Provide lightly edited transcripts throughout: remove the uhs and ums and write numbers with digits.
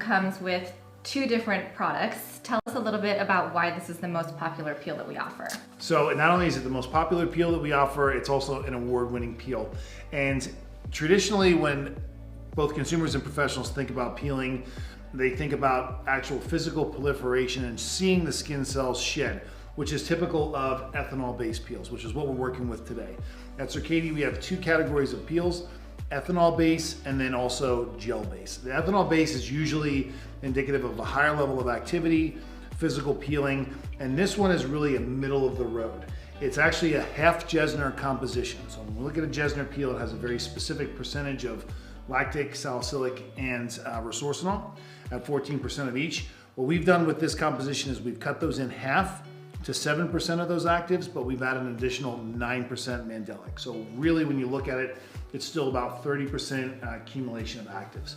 comes with two different products. Tell us a little bit about why this is the most popular peel that we offer. So not only is it the most popular peel that we offer, it's also an award-winning peel. And traditionally, when both consumers and professionals think about peeling, they think about actual physical proliferation and seeing the skin cells shed, which is typical of ethanol-based peels, which is what we're working with today. At CIRCADIA, we have two categories of peels: ethanol base and then also gel base. The ethanol base is usually indicative of a higher level of activity, physical peeling, and this one is really a middle of the road. It's actually a half Jesner composition. So when we look at a Jesner peel, it has a very specific percentage of lactic, salicylic, and resorcinol at 14% of each. What we've done with this composition is we've cut those in half to 7% of those actives, but we've added an additional 9% mandelic. So really, when you look at it, it's still about 30% accumulation of actives.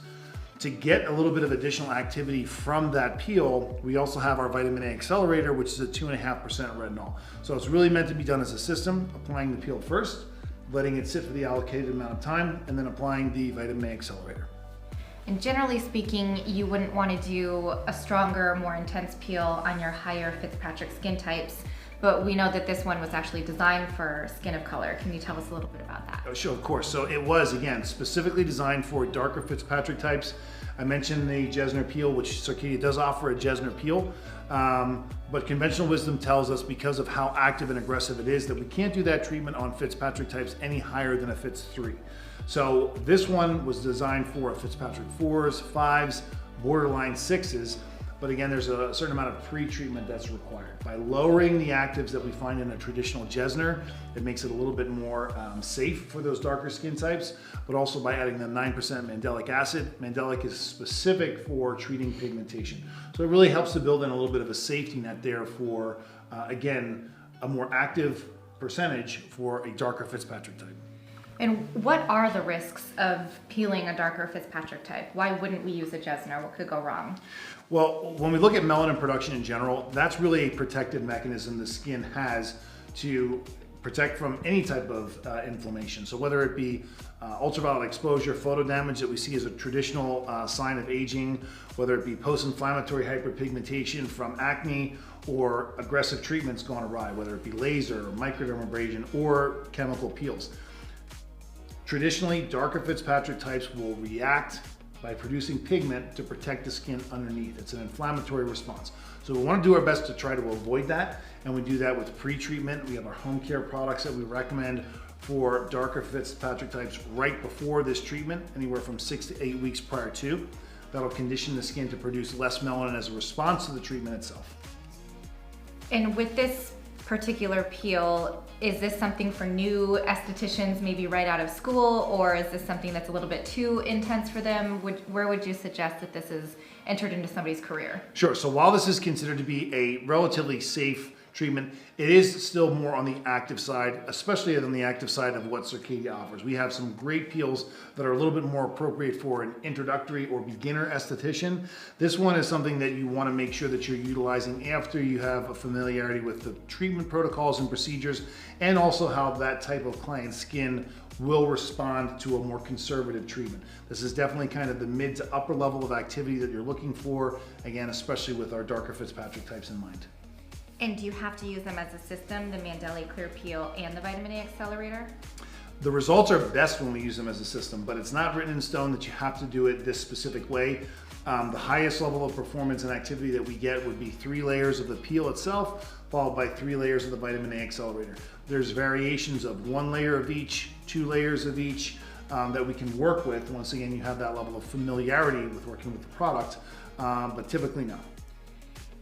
To get a little bit of additional activity from that peel, we also have our vitamin A accelerator, which is a 2.5% retinol. So it's really meant to be done as a system, applying the peel first, letting it sit for the allocated amount of time, and then applying the vitamin A accelerator. And generally speaking, you wouldn't want to do a stronger, more intense peel on your higher Fitzpatrick skin types, but we know that this one was actually designed for skin of color. Can you tell us a little bit about that? Oh, sure, of course. So it was, again, specifically designed for darker Fitzpatrick types. I mentioned the Jesner peel, which CIRCADIA does offer a Jesner peel, but conventional wisdom tells us, because of how active and aggressive it is, that we can't do that treatment on Fitzpatrick types any higher than a Fitz 3. So this one was designed for Fitzpatrick 4s, 5s, borderline 6s, but again, there's a certain amount of pre-treatment that's required. By lowering the actives that we find in a traditional Jesner, it makes it a little bit more safe for those darker skin types, but also by adding the 9% mandelic acid. Mandelic is specific for treating pigmentation. So it really helps to build in a little bit of a safety net there for, again, a more active percentage for a darker Fitzpatrick type. And what are the risks of peeling a darker Fitzpatrick type? Why wouldn't we use a Jesner? What could go wrong? Well, when we look at melanin production in general, that's really a protective mechanism the skin has to protect from any type of inflammation. So whether it be ultraviolet exposure, photo damage that we see as a traditional sign of aging, whether it be post-inflammatory hyperpigmentation from acne, or aggressive treatments gone awry, whether it be laser, microdermabrasion, or chemical peels. Traditionally, darker Fitzpatrick types will react by producing pigment to protect the skin underneath. It's an inflammatory response. So we want to do our best to try to avoid that, and we do that with pre-treatment. We have our home care products that we recommend for darker Fitzpatrick types right before this treatment, anywhere from 6 to 8 weeks prior to. That'll condition the skin to produce less melanin as a response to the treatment itself. And with this particular peel, is this something for new estheticians, maybe right out of school, or is this something that's a little bit too intense for them? Where would you suggest that this is entered into somebody's career? Sure, so while this is considered to be a relatively safe treatment, it is still more on the active side, especially on the active side of what CIRCADIA offers. We have some great peels that are a little bit more appropriate for an introductory or beginner esthetician. This one is something that you want to make sure that you're utilizing after you have a familiarity with the treatment protocols and procedures, and also how that type of client's skin will respond to a more conservative treatment. This is definitely kind of the mid to upper level of activity that you're looking for, again, especially with our darker Fitzpatrick types in mind. And do you have to use them as a system, the Mandelic Clear Peel and the Vitamin A Accelerator? The results are best when we use them as a system, but it's not written in stone that you have to do it this specific way. The highest level of performance and activity that we get would be 3 layers of the peel itself, followed by 3 layers of the Vitamin A Accelerator. There's variations of 1 layer of each, 2 layers of each that we can work with. Once again, you have that level of familiarity with working with the product, but typically no.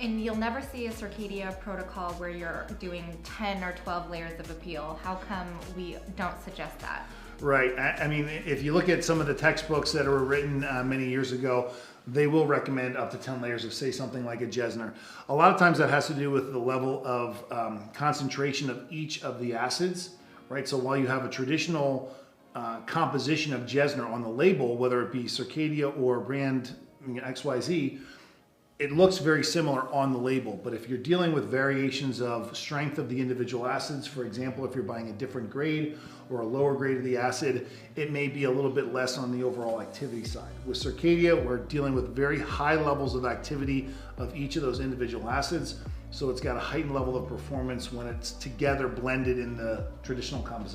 And you'll never see a CIRCADIA protocol where you're doing 10 or 12 layers of a peel. How come we don't suggest that? Right. I mean, if you look at some of the textbooks that were written many years ago, they will recommend up to 10 layers of, say, something like a Jesner. A lot of times that has to do with the level of concentration of each of the acids, right? So while you have a traditional composition of Jesner on the label, whether it be CIRCADIA or brand XYZ, it looks very similar on the label, but if you're dealing with variations of strength of the individual acids, for example, if you're buying a different grade or a lower grade of the acid, it may be a little bit less on the overall activity side. With Circadia, we're dealing with very high levels of activity of each of those individual acids, so it's got a heightened level of performance when it's together blended in the traditional composition.